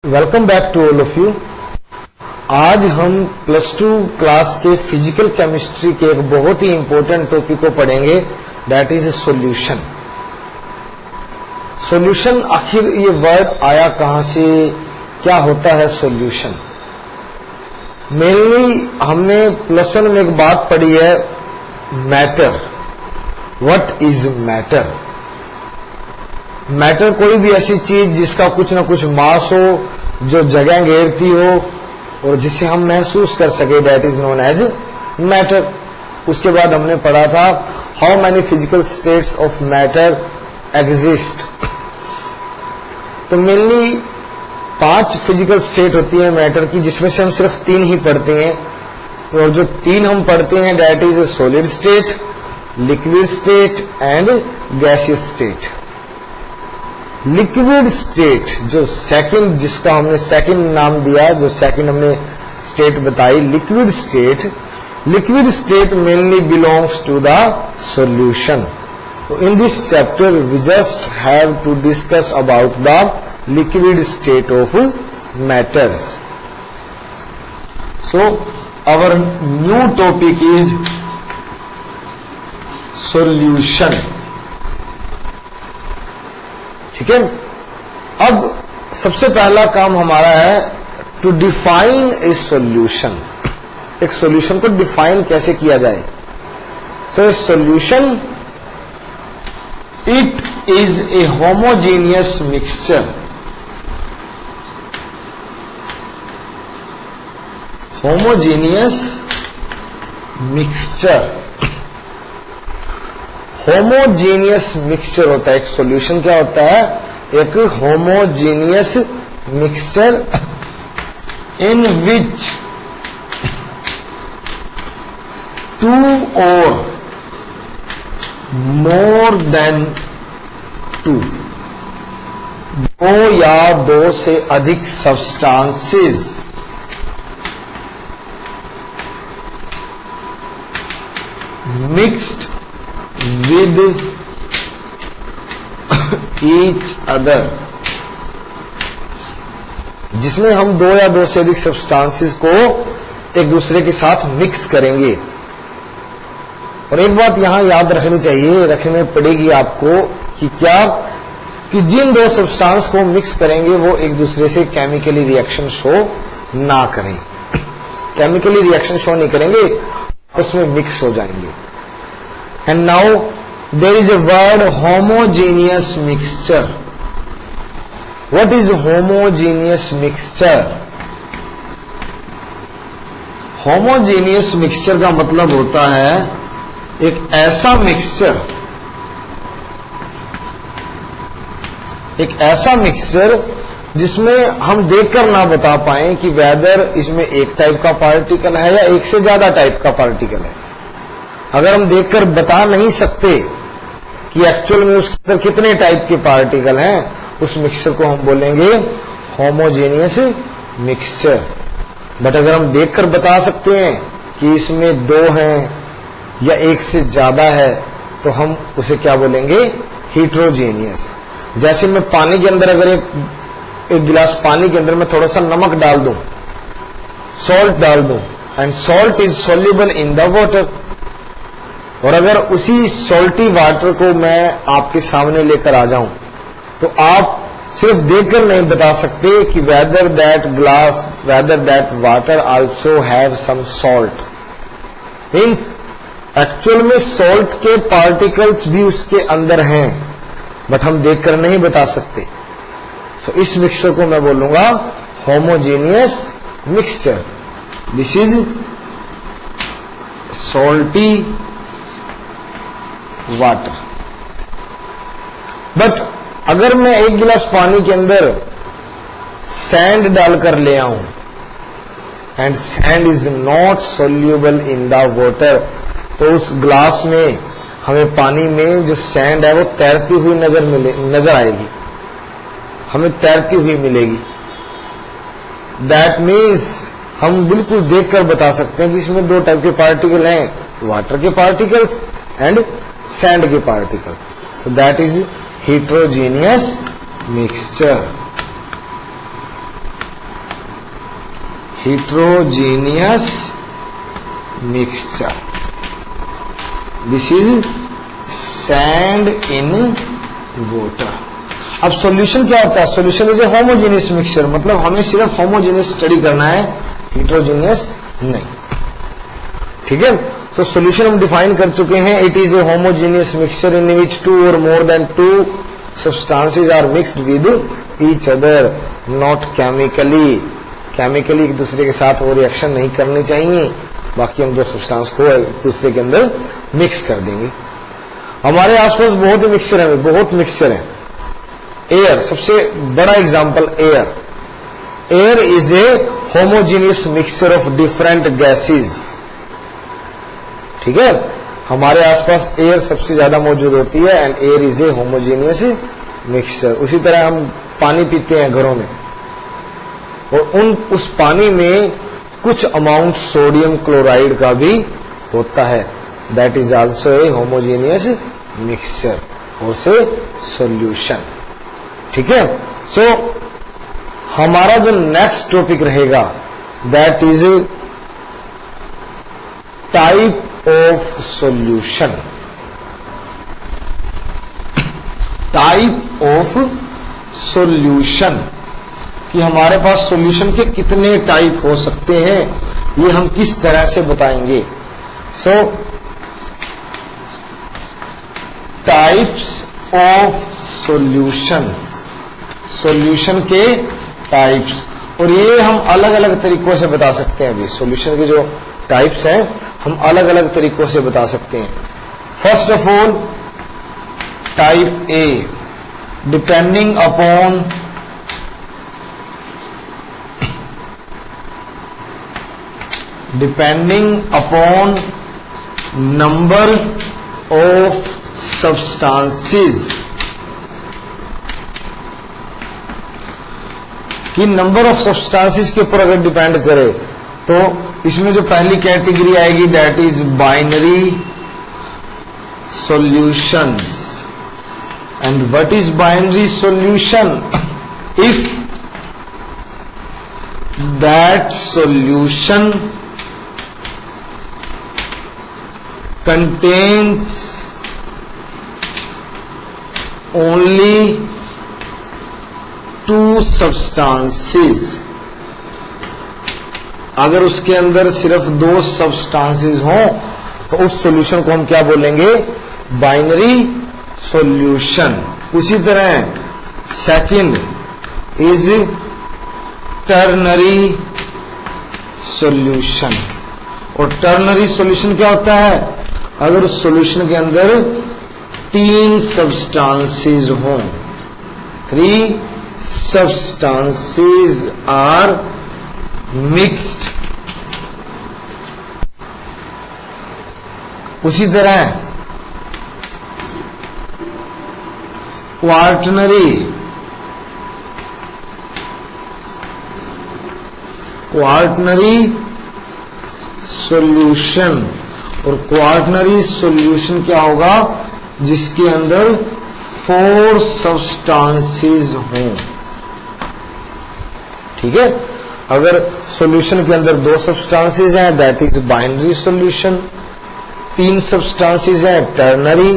Welcome back to all of you. आज हम +2 class के फिजिकल केमिस्ट्री के एक बहुत ही इंपॉर्टेंट टॉपिक को पढ़ेंगे, दैट इज सॉल्यूशन। सॉल्यूशन, आखिर ये वर्ड आया कहां से, क्या होता है सॉल्यूशन? मेनली हमने +1 में एक बात पढ़ी है, matter. What is matter? Matter कोई भी ऐसी चीज जिसका कुछ ना कुछ मास हो, जो जगह घेरती हो और जिसे हम महसूस कर सके, that is known as matter. उसके बाद हमने पढ़ा था how many physical states of matter exist. तो मेनली 5 फिजिकल स्टेट होती है मैटर की, जिसमें से हम सिर्फ 3 ही पढ़ते हैं। और जो 3 हम पढ़ते हैं that is solid state, liquid state and gaseous state. Liquid state जो सेकंड, जिसका हमने सेकंड नाम दिया, जो सेकंड हमने स्टेट बताई, liquid state mainly belongs to the solution. तो in this chapter we just have to discuss about the liquid state of matters. So our new topic is solution. ठीक है, अब सबसे पहला काम हमारा है टू डिफाइन ए सॉल्यूशन। एक सॉल्यूशन को डिफाइन कैसे किया जाए? So a solution, it is a homogeneous mixture. Homogeneous mixture, homogeneous mixture होता है एक सॉल्यूशन। क्या होता है? एक homogeneous mixture in which 2 or more than 2, 2 या 2 से अधिक substances mixed with each other, जिसमें हम 2 या 2 से अधिक सब्सटेंसेस को एक दूसरे के साथ मिक्स करेंगे। और एक बात यहां याद रखनी चाहिए, रखनी पड़ेगी आपको, कि क्या कि जिन 2 सब्सटेंस को मिक्स करेंगे वो एक दूसरे से केमिकली रिएक्शन शो ना करें। केमिकली रिएक्शन शो नहीं करेंगे, उसमें मिक्स हो जाएंगे। And now there is a word homogeneous mixture. What is homogeneous mixture? Homogeneous mixture का मतलब होता है एक ऐसा मिक्सचर जिसमें हम देखकर ना बता पाएं कि वेदर इसमें एक टाइप का पार्टिकल है या एक से ज्यादा टाइप का पार्टिकल है। अगर हम देखकर बता नहीं सकते कि एक्चुअल में उसके अंदर कितने टाइप के पार्टिकल हैं, उस मिक्सचर को हम बोलेंगे होमोजेनियस मिक्सचर। बट अगर हम देखकर बता सकते हैं कि इसमें 2 हैं या एक से ज्यादा है, तो हम उसे क्या बोलेंगे? हेट्रोजेनियस। जैसे मैं पानी के अंदर, अगर एक गिलास पानी के अंदर मैं थोड़ा सा नमक डाल दूं, सॉल्ट डाल दूं, and salt is soluble in the water. और अगर उसी सॉल्टी वाटर को मैं आपके सामने लेकर आ जाऊं, तो आप सिर्फ देखकर नहीं बता सकते कि whether that water also have some salt. Means actual में सॉल्ट के पार्टिकल्स भी उसके अंदर हैं, बट हम देखकर नहीं बता सकते। सो इस मिक्सचर को मैं बोलूंगा homogeneous mixture. This is salty water. But अगर मैं एक गिलास पानी के अंदर सैंड डालकर ले आऊं, and sand is not soluble in the water, तो उस ग्लास में हमें पानी में जो सैंड है वो तैरती हुई नजर आएगी, हमें तैरती हुई मिलेगी। दैट मीन्स हम बिल्कुल देखकर बता सकते हैं कि इसमें 2 टाइप के पार्टिकल हैं, वाटर के पार्टिकल्स एंड सैंड के particle. So that is heterogeneous mixture. heterogeneous mixture. This is sand in water. अब सॉल्यूशन क्या होता है? Solution is a homogeneous mixture, मतलब हमें सिर्फ होमोजेनियस स्टडी करना है, हेटेरोजेनियस नहीं। ठीक है, तो सॉल्यूशन हम डिफाइन कर चुके हैं। It is a homogeneous mixture in which 2 or more than 2 substances are mixed with each other, not chemically. Chemically एक दूसरे के साथ वो रिएक्शन नहीं करनी चाहिए, बाकी हम दो सब्सटेंस को एक दूसरे के अंदर मिक्स कर देंगे। हमारे आसपास बहुत ही मिक्सचर है, बहुत मिक्सचर है। एयर सबसे बड़ा example, air is a homogeneous mixture of different gases. ठीक है, हमारे आसपास एयर सबसे ज्यादा मौजूद होती है and air is a homogeneous mixture. उसी तरह हम पानी पीते हैं घरों में, और उस पानी में कुछ अमाउंट सोडियम क्लोराइड का भी होता है, that is also a homogeneous mixture और से सॉल्यूशन। ठीक है, सो हमारा जो नेक्स्ट टॉपिक रहेगा that is type of solution. Type of solution कि हमारे पास सॉल्यूशन के कितने टाइप हो सकते हैं, ये हम किस तरह से बताएंगे। सो टाइप्स ऑफ सॉल्यूशन, सॉल्यूशन के टाइप्स, और ये हम अलग अलग तरीकों से बता सकते हैं। अभी सॉल्यूशन के जो टाइप्स हैं हम अलग अलग तरीकों से बता सकते हैं। First of all type A, depending upon number of substances, कि नंबर ऑफ सब्सटेंसेस के ऊपर अगर डिपेंड करे तो इसमें जो पहली कैटेगरी आएगी that is binary solutions. And what is binary solution? If that solution contains only 2 substances, अगर उसके अंदर सिर्फ 2 सब्सटेंसेस हों तो उस सॉल्यूशन को हम क्या बोलेंगे? Binary solution. उसी तरह सेकंड इज टर्नरी सॉल्यूशन। और टर्नरी सॉल्यूशन क्या होता है? अगर उस सॉल्यूशन के अंदर 3 सब्सटेंसेस हों, 3 सब्सटेंसेस आर मिक्स्ड। उसी तरह क्वार्टनरी सॉल्यूशन, और क्वार्टनरी सॉल्यूशन क्या होगा? जिसके अंदर 4 सब्सटेंसेस हों। ठीक है, अगर सॉल्यूशन के अंदर 2 सब्सटेंसेस हैं that is binary solution, 3 substances हैं टर्नरी,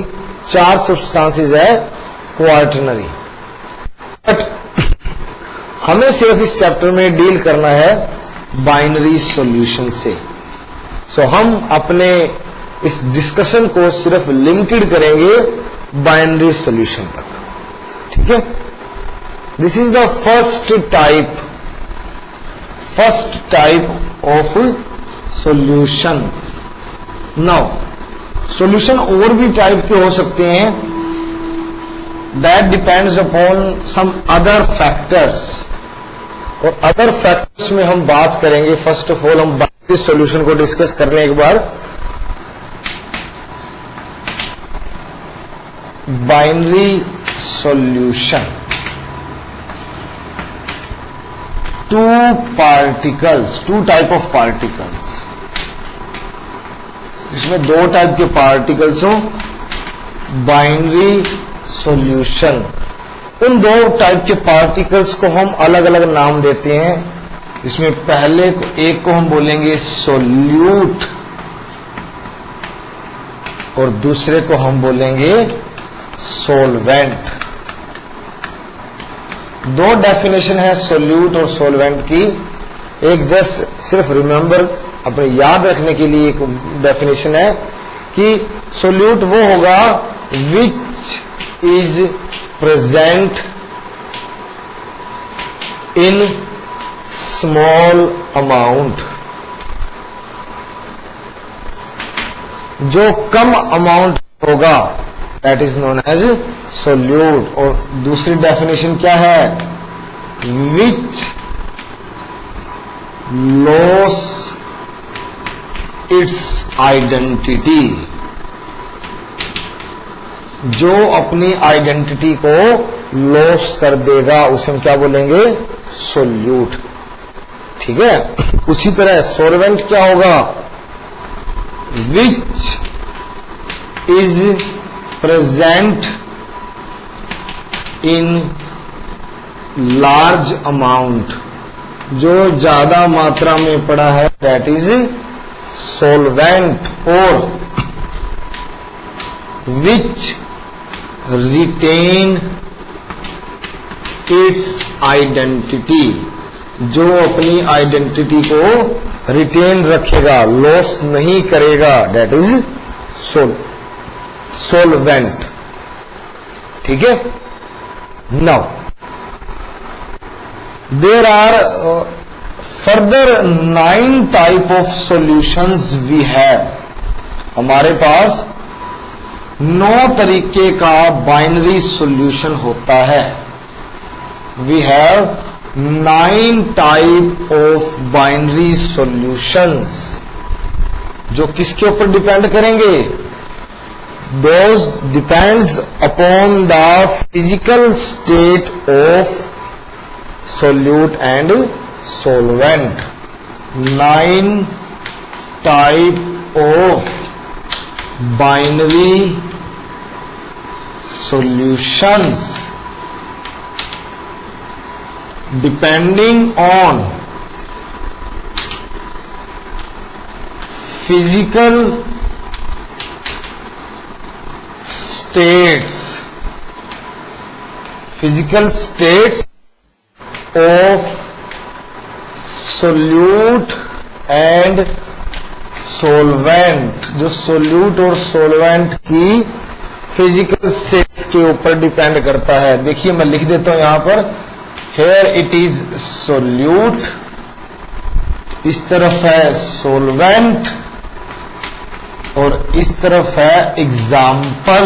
4 सब्सटेंसेस है क्वार्टनरी। बट हमें सिर्फ इस चैप्टर में डील करना है बाइनरी सॉल्यूशन से। सो हम अपने इस डिस्कशन को सिर्फ लिमिटेड करेंगे बाइनरी सॉल्यूशन तक। ठीक है, this is the first type of solution. Now solution और भी टाइप के हो सकते हैं, that depends upon some other factors. और अदर फैक्टर्स में हम बात करेंगे, फर्स्ट ऑफ ऑल हम बाइनरी सॉल्यूशन को डिस्कस करने के बाद binary solution, 2 type of particles, इसमें 2 टाइप के पार्टिकल्स हो, बाइनरी सॉल्यूशन। उन 2 टाइप के पार्टिकल्स को हम अलग अलग नाम देते हैं, इसमें पहले एक को हम बोलेंगे सोल्यूट और दूसरे को हम बोलेंगे सोलवेंट। दो डेफिनेशन है सोल्यूट और सोलवेंट की। एक जस्ट सिर्फ रिमेंबर अपने याद रखने के लिए एक डेफिनेशन है कि सोल्यूट वो होगा which is present in small amount, जो कम अमाउंट होगा that is known as solute. और दूसरी डेफिनेशन क्या है? विच लॉस इट्स आइडेंटिटी, जो अपनी आइडेंटिटी को लॉस कर देगा उसे हम क्या बोलेंगे? सोल्यूट। ठीक है। उसी तरह सोलवेंट क्या होगा? Which is present in large amount, जो ज्यादा मात्रा में पड़ा है दैट इज सोलवेंट। और विच रिटेन इट्स आइडेंटिटी, जो अपनी आइडेंटिटी को रिटेन रखेगा, लॉस नहीं करेगा, दैट इज सोलवेंट। ठीक है। Now there are further 9 type of solutions we have. हमारे पास 9 तरीके का बाइनरी सॉल्यूशन होता है। We have 9 type of binary solutions, जो किसके ऊपर डिपेंड करेंगे? Those depends upon the physical state of solute and solvent. 9 type of binary solutions depending on physical states of solute and solvent, जो solute और solvent की physical states के ऊपर depend करता है। देखिए मैं लिख देता हूं यहां पर, हेयर इट इज सोल्यूट, इस तरफ है सोलवेंट और इस तरफ है एग्जाम्पल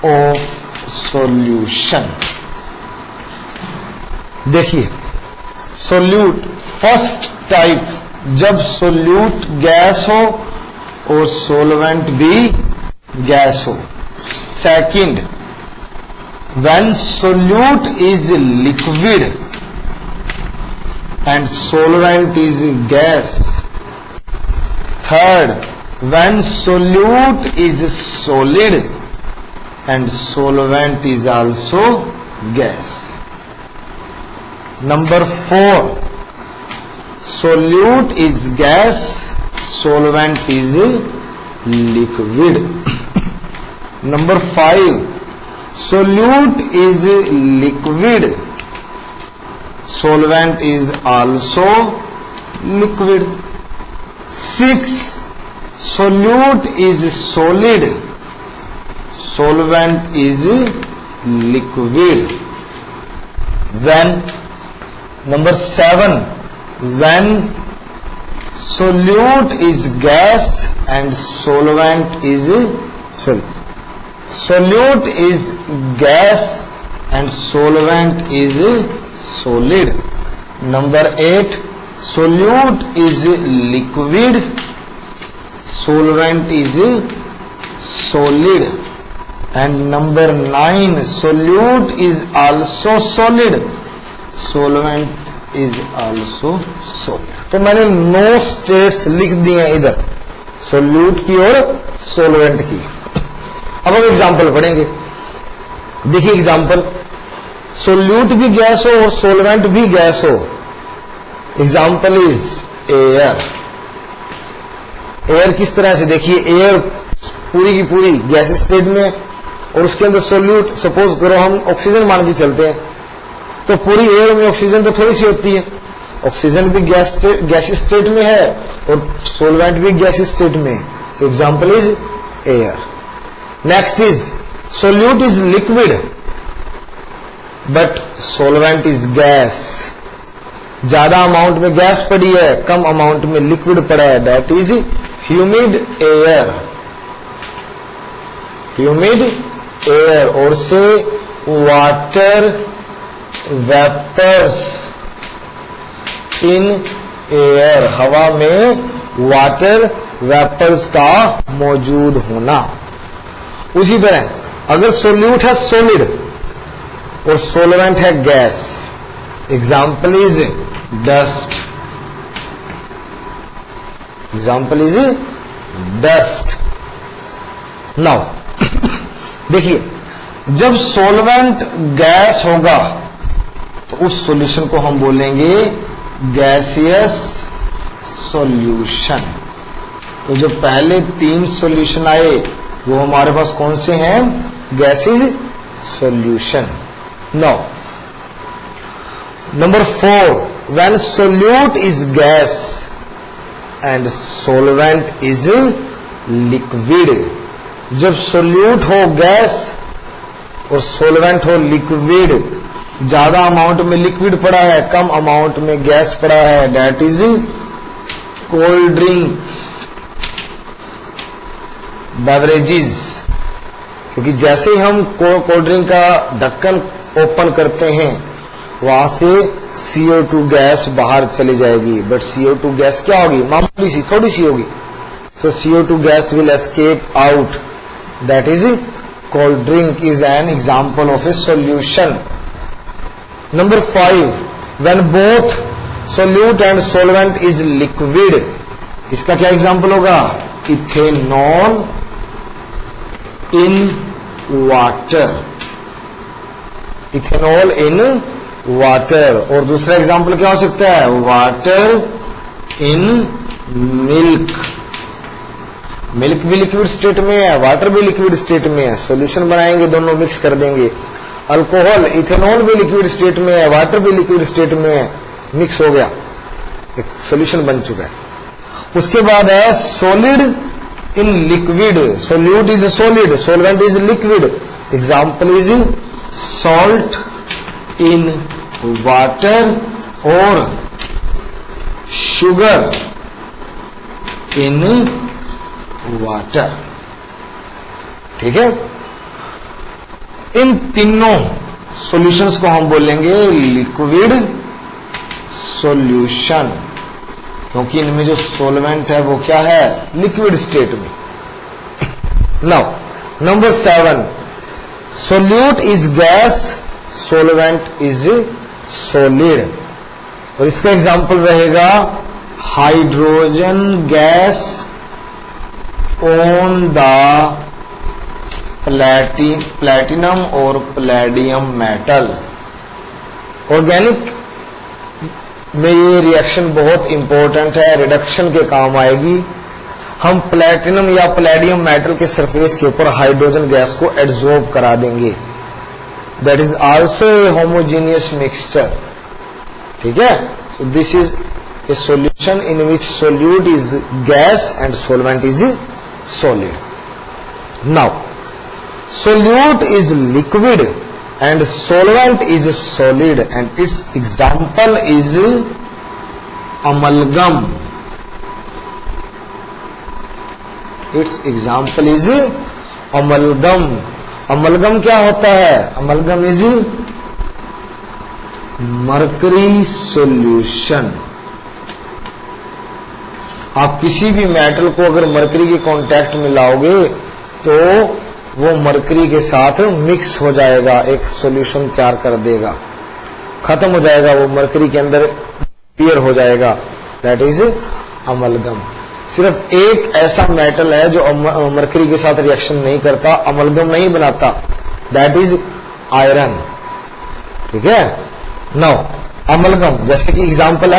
ऑफ सॉल्यूशन। देखिए सोल्यूट फर्स्ट टाइप, जब सोल्यूट गैस हो और सोलवेंट भी गैस हो। Second, when solute is liquid and solvent is gas. Third, when solute is solid and solvent is also gas. Number 4, solute is gas, solvent is liquid. Number 5, solute is liquid, solvent is also liquid. 6, solute is solid, solvent is liquid. When number 7, when solute is gas and solvent is solute is gas and solvent is solid. Number 8, solute is liquid, solvent is solid. And number 9, solute is also solid, solvent is also solid. तो मैंने 9 states लिख दिए हैं इधर, solute की और solvent की। अब हम एग्जाम्पल पढ़ेंगे। देखिए एग्जाम्पल, सोल्यूट भी गैस हो और सोलवेंट भी गैस हो, एग्जाम्पल इज एयर। एयर किस तरह से, देखिए एयर पूरी की पूरी गैस स्टेट में है और उसके अंदर सोल्यूट, सपोज करो हम ऑक्सीजन मान के चलते हैं, तो पूरी एयर में ऑक्सीजन तो थोड़ी सी होती है, ऑक्सीजन भी गैस स्टेट में है और सोलवेंट भी गैस स्टेट में है, so example is air. Next is solute is liquid but solvent is gas. ज्यादा अमाउंट में गैस पड़ी है, कम अमाउंट में लिक्विड पड़ा है, that is humid air. Humid air और से वाटर वेपर्स इन एयर, हवा में वाटर वेपर्स का मौजूद होना। उसी तरह अगर सोल्यूट है सॉलिड और सोलवेंट है gas, example is dust. Example is dust. Now देखिए, जब सोलवेंट गैस होगा तो उस सॉल्यूशन को हम बोलेंगे गैसियस सॉल्यूशन। तो जो पहले 3 सॉल्यूशन आए वो हमारे पास कौन से हैं, gaseous solution. Now number 4, when solute is gas and solvent is liquid. जब सोल्यूट हो गैस और सोलवेंट हो लिक्विड, ज्यादा अमाउंट में लिक्विड पड़ा है, कम अमाउंट में गैस पड़ा है, that is cold drinks, beverages. क्योंकि जैसे ही हम कोल्ड ड्रिंक का ढक्कन ओपन करते हैं वहां से CO2 गैस बाहर चली जाएगी, बट CO2 गैस क्या होगी, मामूली सी, थोड़ी सी होगी, सो CO2 gas will escape out, that is cold drink is an example of A solution. Number 5, when both solute and solvent is liquid, इसका क्या एग्जाम्पल होगा, ethanol in water. Ethanol in water. और दूसरा एग्जाम्पल क्या हो सकता है, water in milk. Milk भी लिक्विड स्टेट में है, वाटर भी लिक्विड स्टेट में है, सॉल्यूशन बनाएंगे, दोनों मिक्स कर देंगे। अल्कोहल, इथेनॉल भी लिक्विड स्टेट में है, वाटर भी लिक्विड स्टेट में है, मिक्स हो गया, एक सॉल्यूशन बन चुका है। उसके बाद है solid in liquid. Solute is solid, solvent is liquid, example is salt in water और शुगर इन वाटर। ठीक है, इन तीनों सॉल्यूशंस को हम बोलेंगे लिक्विड सॉल्यूशन, क्योंकि इनमें जो सोलवेंट है वो क्या है, लिक्विड स्टेट में। Now number 7, solute is gas, solvent is solid. और इसका एग्जाम्पल रहेगा hydrogen gas on the platinum और पैलेडियम मेटल। ऑर्गेनिक में ये रिएक्शन बहुत इंपॉर्टेंट है, रिडक्शन के काम आएगी। हम प्लैटिनम या पैलेडियम मेटल के सरफेस के ऊपर हाइड्रोजन गैस को एब्जॉर्ब करा देंगे, that is also a homogeneous mixture. ठीक है, so this is a solution in which solute is gas and solvent is solid. Now solute is liquid and solvent is solid and its example is amalgam. Its example is amalgam. amalgam क्या होता है, amalgam is mercury solution. आप किसी भी metal को अगर mercury के contact में लाओगे तो वो मर्करी के साथ मिक्स हो जाएगा, एक सॉल्यूशन तैयार कर देगा, खत्म हो जाएगा, वो मर्करी के अंदर पियर हो जाएगा, दैट इज अमलगम। सिर्फ एक ऐसा मेटल है जो मर्करी के साथ रिएक्शन नहीं करता, अमलगम नहीं बनाता, दैट इज आयरन। ठीक है। नाउ अमलगम, जैसे कि एग्जाम्पल है